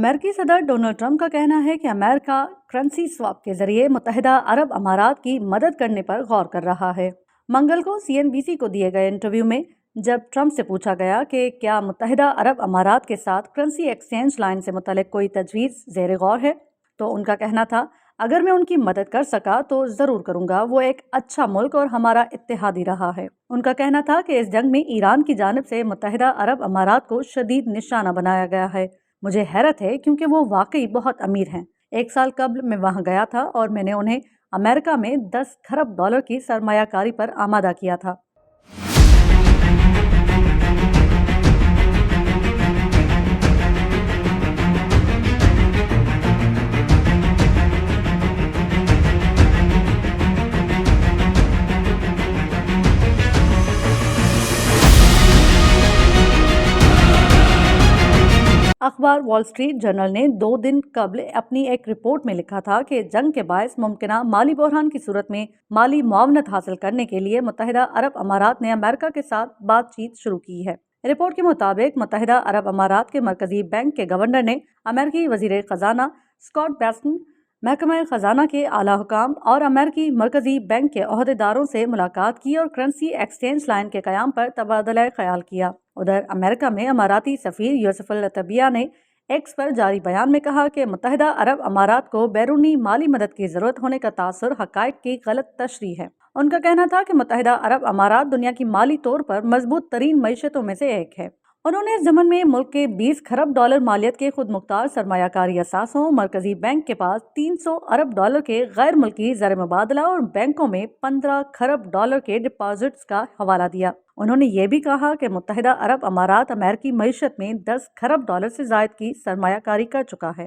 امریکی صدر Donald Trump کا کہنا ہے کہ امریکہ کرنسی سواپ کے ذریعے متحدہ عرب امارات کی مدد کرنے پر غور کر رہا ہے۔ منگل کو CNBC کو دیے گئے انٹرویو میں جب ٹرمپ سے پوچھا گیا کہ کیا متحدہ عرب امارات کے ساتھ کرنسی ایکسچینج لائن سے متعلق کوئی تجویز زیر غور ہے، تو ان کا کہنا تھا اگر میں ان کی مدد کر سکا تو ضرور کروں گا، وہ ایک اچھا ملک اور ہمارا اتحادی رہا ہے۔ ان کا کہنا تھا کہ اس جنگ میں ایران کی جانب سے متحدہ عرب امارات کو شدید نشانہ بنایا گیا ہے۔ مجھے حیرت ہے کیونکہ وہ واقعی بہت امیر ہیں۔ 1 سال قبل میں وہاں گیا تھا اور میں نے انہیں امریکہ میں 10 کھرب ڈالر کی سرمایہ کاری پر آمادہ کیا تھا۔ اخبار وال اسٹریٹ جرنل نے 2 دن قبل اپنی ایک رپورٹ میں لکھا تھا کہ جنگ کے باعث ممکنہ مالی بحران کی صورت میں مالی معاونت حاصل کرنے کے لیے متحدہ عرب امارات نے امریکہ کے ساتھ بات چیت شروع کی ہے۔ رپورٹ کے مطابق متحدہ عرب امارات کے مرکزی بینک کے گورنر نے امریکی وزیر خزانہ اسکاٹ بیسن، محکمہ خزانہ کے اعلیٰ حکام اور امریکی مرکزی بینک کے عہدیداروں سے ملاقات کی اور کرنسی ایکسچینج لائن کے قیام پر تبادلہ خیال کیا۔ ادھر امریکہ میں اماراتی سفیر یوسف العتبیہ نے ایکس پر جاری بیان میں کہا کہ متحدہ عرب امارات کو بیرونی مالی مدد کی ضرورت ہونے کا تاثر حقائق کی غلط تشریح ہے۔ ان کا کہنا تھا کہ متحدہ عرب امارات دنیا کی مالی طور پر مضبوط ترین معیشتوں میں سے ایک ہے۔ انہوں نے اس ضمن میں ملک کے 20 کھرب ڈالر مالیت کے خود مختار سرمایہ کاری اثاثوں، مرکزی بینک کے پاس 300 ارب ڈالر کے غیر ملکی زر مبادلہ اور بینکوں میں 15 کھرب ڈالر کے ڈپازٹس کا حوالہ دیا۔ انہوں نے یہ بھی کہا کہ متحدہ عرب امارات امریکی معیشت میں 10 کھرب ڈالر سے زائد کی سرمایہ کاری کر چکا ہے۔